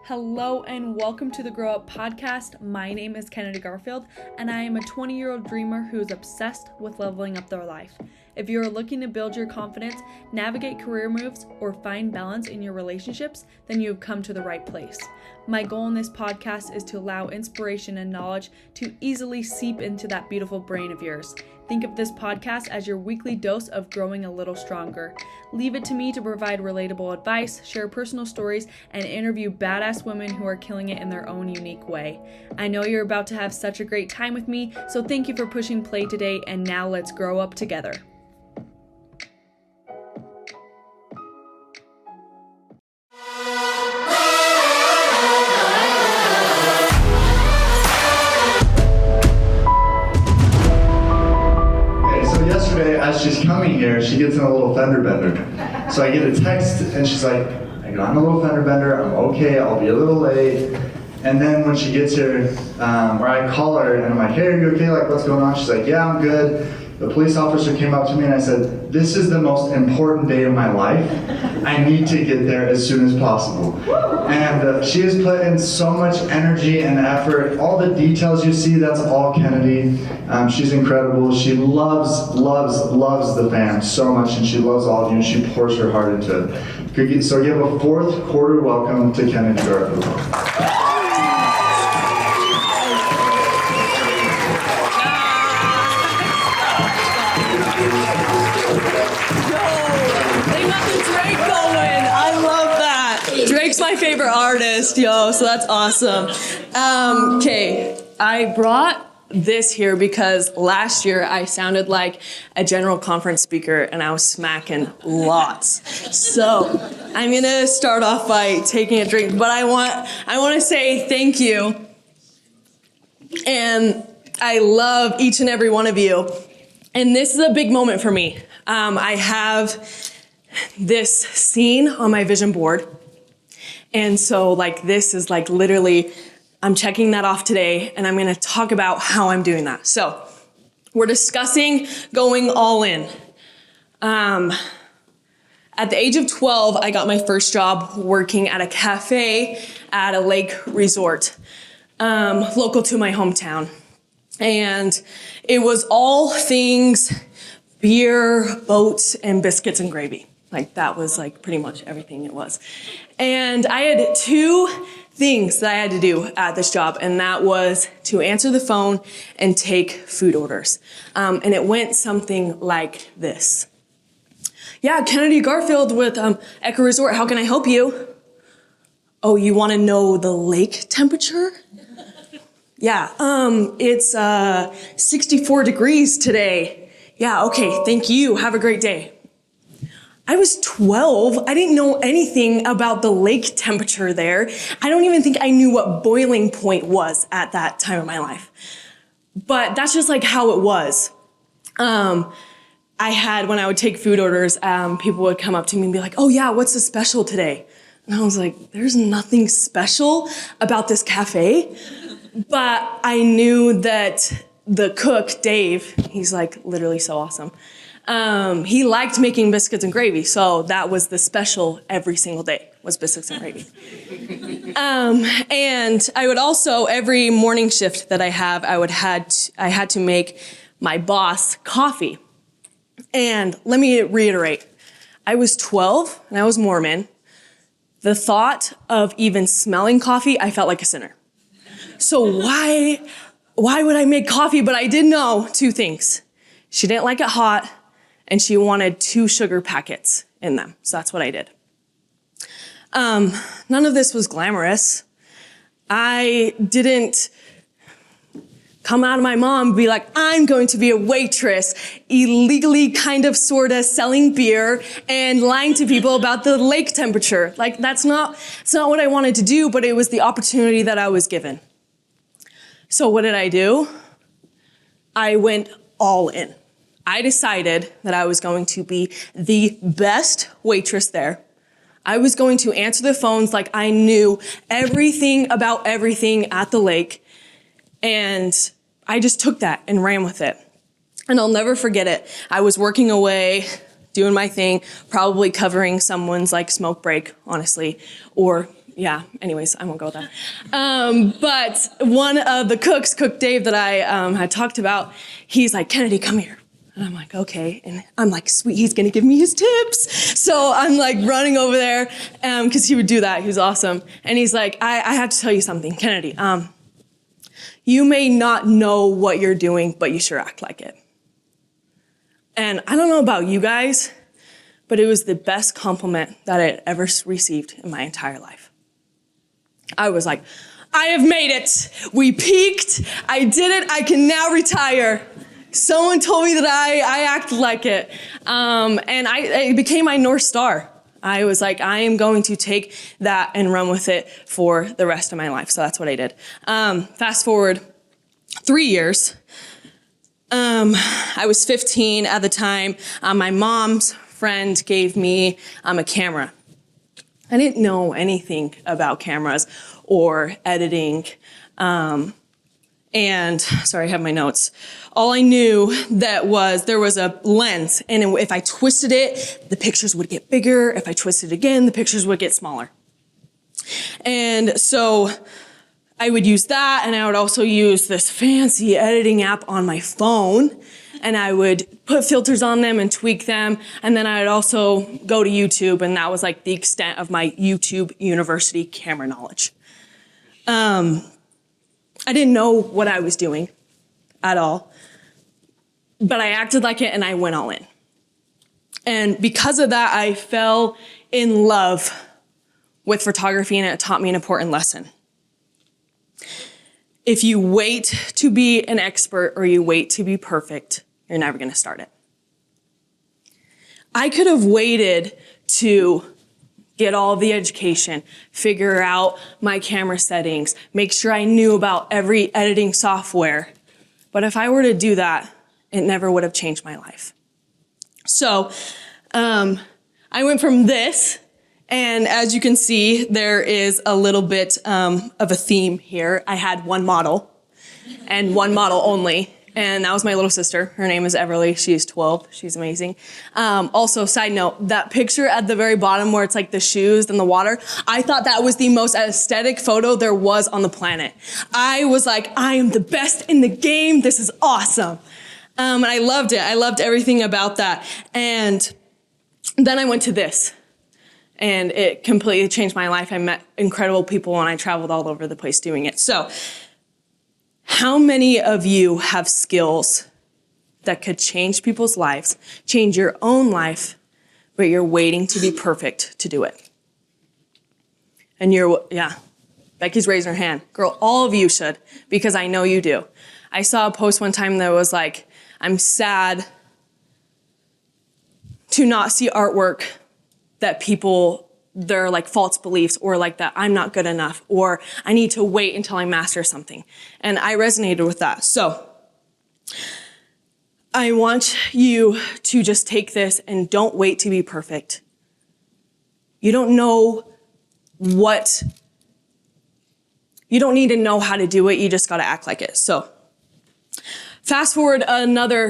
Hello and welcome to the Grow Up Podcast. My name is Kennedy Garfield and I am a 20-year-old dreamer who is obsessed with leveling up their life. If you are looking to build your confidence, navigate career moves, or find balance in your relationships, then you have come to the right place. My goal in this podcast is to allow inspiration and knowledge to easily seep into that beautiful brain of yours. Think of this podcast as your weekly dose of growing a little stronger. Leave it to me to provide relatable advice, share personal stories, and interview badass women who are killing it in their own unique way. I know you're about to have such a great time with me, so thank you for pushing play today, and now let's grow up together. As she's coming here, she gets in a little fender bender. So I get a text and she's like, I got in a little fender bender, I'm okay, I'll be a little late. And then when she gets here, or I call her and I'm like, hey, are you okay? Like, what's going on? She's like, yeah, I'm good. The police officer came up to me and I said, this is the most important day of my life. I need to get there as soon as possible. And she has put in so much energy and effort. All the details you see, that's all Kennedy. She's incredible. She loves the fam so much, and she loves all of you, and she pours her heart into it. So give a fourth quarter welcome to Kennedy Garfield. Drake's my favorite artist, so that's awesome. Okay, I brought this here because last year I sounded like a general conference speaker and I was smacking lots. So I'm gonna start off by taking a drink, but I want to say thank you. And I love each and every one of you. And this is a big moment for me. I have this scene on my vision board. And so this is literally, I'm checking that off today and I'm going to talk about how I'm doing that. So we're discussing going all in. At the age of 12, I got my first job working at a cafe at a lake resort, local to my hometown. And it was all things beer, boats, and biscuits and gravy. That was pretty much everything it was. And I had two things that I had to do at this job, and that was to answer the phone and take food orders. And it went something like this. Yeah, Kennedy Garfield with Echo Resort, how can I help you? Oh, you want to know the lake temperature? Yeah, it's 64 degrees today. Yeah, okay, thank you, have a great day. I was 12. I didn't know anything about the lake temperature there. I don't even think I knew what boiling point was at that time of my life. But that's just how it was. When I would take food orders, people would come up to me and be like, oh yeah, what's the special today? And I was like, there's nothing special about this cafe. But I knew that the cook, Dave, he's literally so awesome. He liked making biscuits and gravy, so that was the special every single day, was biscuits and gravy. And I would also, every morning shift that I have, I had to make my boss coffee. And let me reiterate, I was 12 and I was Mormon. The thought of even smelling coffee, I felt like a sinner. So why would I make coffee? But I did know two things. She didn't like it hot, and she wanted 2 sugar packets in them. So that's what I did. None of this was glamorous. I didn't come out of my mom and be like, I'm going to be a waitress, illegally sort of selling beer and lying to people about the lake temperature. It's not what I wanted to do, but it was the opportunity that I was given. So what did I do? I went all in. I decided that I was going to be the best waitress there. I was going to answer the phones like I knew everything about everything at the lake. And I just took that and ran with it. And I'll never forget it. I was working away, doing my thing, probably covering someone's smoke break, honestly, or yeah, anyways, I won't go with that. But one of the cooks, Cook Dave, that I had talked about, he's like, Kennedy, come here. And I'm like, okay. And I'm like, sweet, he's gonna give me his tips. So I'm like running over there, because he would do that. He was awesome. And he's like, I have to tell you something, Kennedy. You may not know what you're doing, but you sure act like it. And I don't know about you guys, but it was the best compliment that I had ever received in my entire life. I was like, I have made it. We peaked. I did it. I can now retire. Someone told me that I acted like it. And it became my North Star. I was like, I am going to take that and run with it for the rest of my life. So that's what I did. Fast forward 3 years. I was 15 at the time. My mom's friend gave me a camera. I didn't know anything about cameras or editing. And sorry, I have my notes. All I knew that was there was a lens, and if I twisted it, the pictures would get bigger. If I twisted it again, the pictures would get smaller. And so I would use that, and I would also use this fancy editing app on my phone, and I would put filters on them and tweak them, and then I would also go to YouTube, and that was like the extent of my YouTube university camera knowledge. I didn't know what I was doing at all, but I acted like it and I went all in. And because of that, I fell in love with photography, and it taught me an important lesson. If you wait to be an expert or you wait to be perfect, you're never going to start it. I could have waited to get all the education, figure out my camera settings, make sure I knew about every editing software. But if I were to do that, it never would have changed my life. So I went from this, and as you can see, there is a little bit of a theme here. I had one model, and one model only. And that was my little sister. Her name is Everly. She's 12. She's amazing. Also, side note, that picture at the very bottom where it's like the shoes and the water, I thought that was the most aesthetic photo there was on the planet. I was like, I am the best in the game. This is awesome. And I loved it. I loved everything about that. And then I went to this, and it completely changed my life. I met incredible people, and I traveled all over the place doing it. So, how many of you have skills that could change people's lives, change your own life, but you're waiting to be perfect to do it? And Becky's raising her hand. Girl, all of you should, because I know you do. I saw a post one time that was like, I'm sad to not see artwork that people, they're like false beliefs, or like that I'm not good enough, or I need to wait until I master something. And I resonated with that. So I want you to just take this and don't wait to be perfect. You don't need to know how to do it. You just got to act like it. So fast forward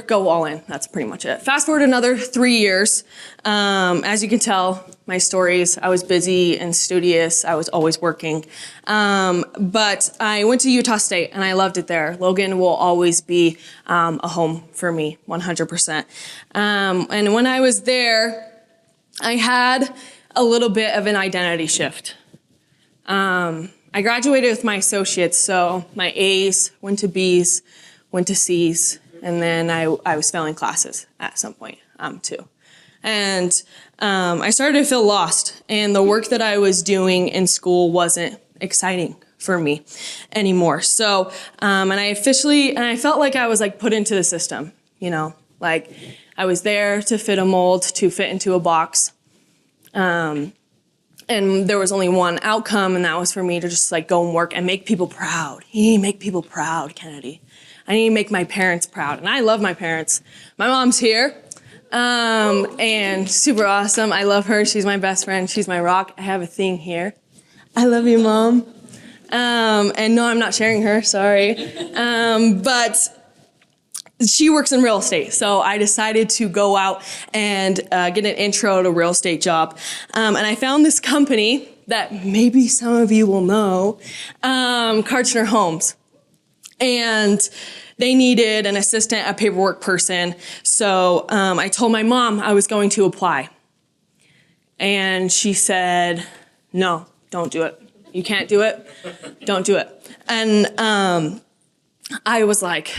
go all in. That's pretty much it. Fast forward another 3 years. As you can tell, my stories, I was busy and studious. I was always working. But I went to Utah State, and I loved it there. Logan will always be a home for me, 100%. And when I was there, I had a little bit of an identity shift. I graduated with my associates, so my A's went to B's, went to C's, and then I was failing classes at some point, too. And I started to feel lost, and the work that I was doing in school wasn't exciting for me anymore. So, and I felt like I was like put into the system, like I was there to fit a mold, to fit into a box. And there was only one outcome, and that was for me to just like go and work and make people proud. You need to make people proud, Kennedy. I need to make my parents proud. And I love my parents. My mom's here, and super awesome. I love her. She's my best friend. She's my rock. I have a thing here. I love you, Mom. And no, I'm not sharing her, sorry. But she works in real estate, so I decided to go out and get an intro to real estate job. And I found this company that maybe some of you will know, Karchner Homes. And they needed an assistant, a paperwork person. So I told my mom I was going to apply. And she said, no, don't do it. You can't do it. Don't do it. And I was like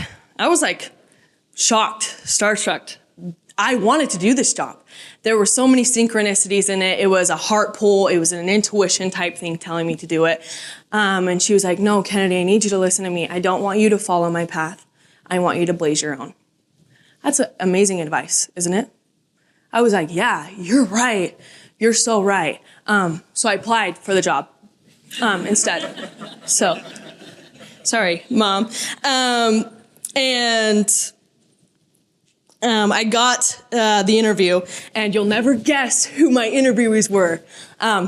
shocked, starstruck. I wanted to do this job. There were so many synchronicities in it. It was a heart pull. It was an intuition type thing telling me to do it. And she was like, no, Kennedy, I need you to listen to me. I don't want you to follow my path. I want you to blaze your own. That's amazing advice, isn't it? I was like, yeah, you're right. You're so right. So I applied for the job instead. So, sorry, Mom. I got the interview, and you'll never guess who my interviewees were.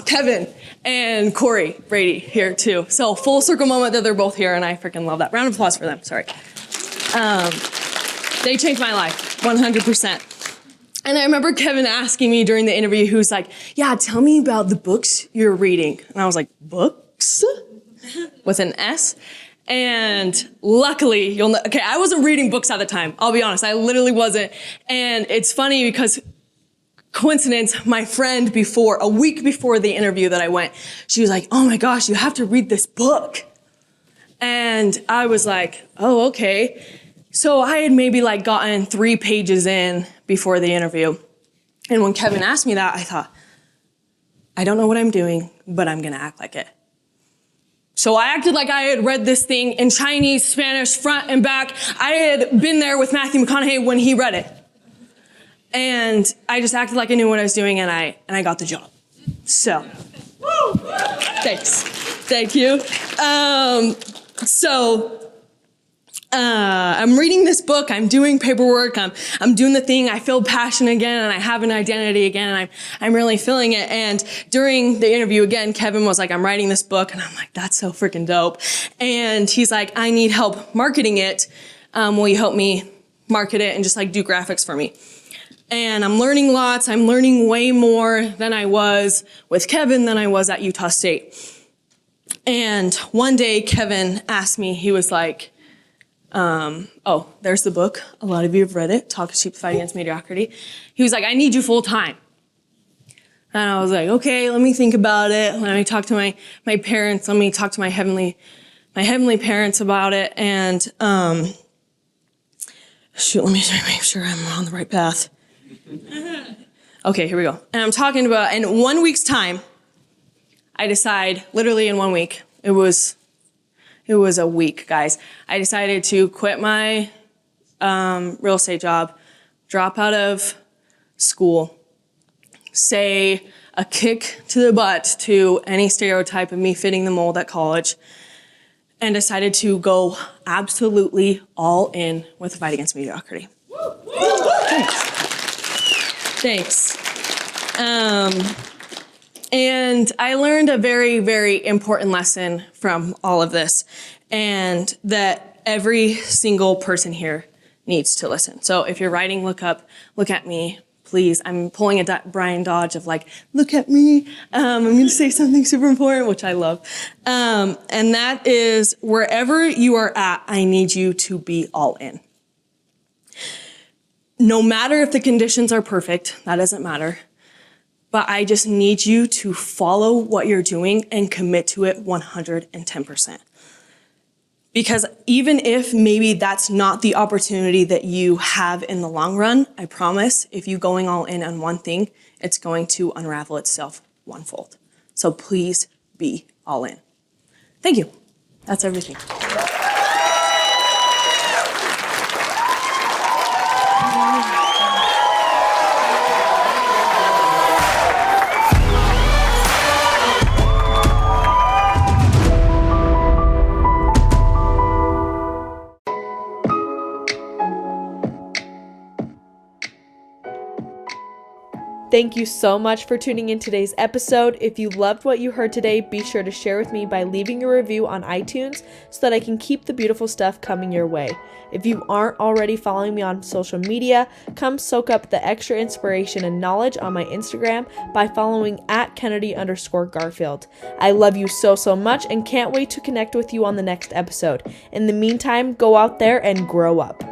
Kevin and Corey Brady here too. So full circle moment that they're both here, and I freaking love that. Round of applause for them, sorry. They changed my life, 100%. And I remember Kevin asking me during the interview, who's like, yeah, tell me about the books you're reading. And I was like, books? With an S? And luckily, okay, I wasn't reading books at the time. I'll be honest, I literally wasn't. And it's funny because coincidence, my friend a week before the interview that I went, she was like, oh my gosh, you have to read this book. And I was like, oh, okay. So I had maybe gotten 3 pages in before the interview. And when Kevin asked me that, I thought, I don't know what I'm doing, but I'm gonna act like it. So I acted like I had read this thing in Chinese, Spanish, front and back. I had been there with Matthew McConaughey when he read it. And I just acted like I knew what I was doing, and I got the job. So, thanks. Thank you. I'm reading this book, I'm doing paperwork, I'm doing the thing, I feel passion again, and I have an identity again, and I'm really feeling it. And during the interview again, Kevin was like, I'm writing this book, and I'm like, that's so freaking dope. And he's like, I need help marketing it. Will you help me market it and just do graphics for me? And I'm learning lots, I'm learning way more than I was with Kevin than I was at Utah State. And one day Kevin asked me, he was like, oh, there's the book. A lot of you have read it, Talk Cheap, Fight Against Mediocrity. He was like, I need you full time. And I was like, okay, let me think about it. Let me talk to my parents. Let me talk to my heavenly parents about it. And, shoot, let me make sure I'm on the right path. Okay, here we go. And I'm talking about, in 1 week's time, I decide, literally in 1 week, it was a week, guys. I decided to quit my real estate job, drop out of school, say a kick to the butt to any stereotype of me fitting the mold at college, and decided to go absolutely all in with the Fight Against Mediocrity. Thanks. And I learned a very, very important lesson from all of this, and that every single person here needs to listen. So if you're writing, look at me, please. I'm pulling a Brian Dodge of look at me. I'm going to say something super important, which I love. And that is, wherever you are at, I need you to be all in. No matter if the conditions are perfect, that doesn't matter. But I just need you to follow what you're doing and commit to it 110%. Because even if maybe that's not the opportunity that you have in the long run, I promise if you going all in on one thing, it's going to unravel itself onefold. So please be all in. Thank you. That's everything. Thank you so much for tuning in today's episode. If you loved what you heard today, be sure to share with me by leaving a review on iTunes so that I can keep the beautiful stuff coming your way. If you aren't already following me on social media, come soak up the extra inspiration and knowledge on my Instagram by following @Kennedy_Garfield. I love you so much and can't wait to connect with you on the next episode. In the meantime, go out there and grow up.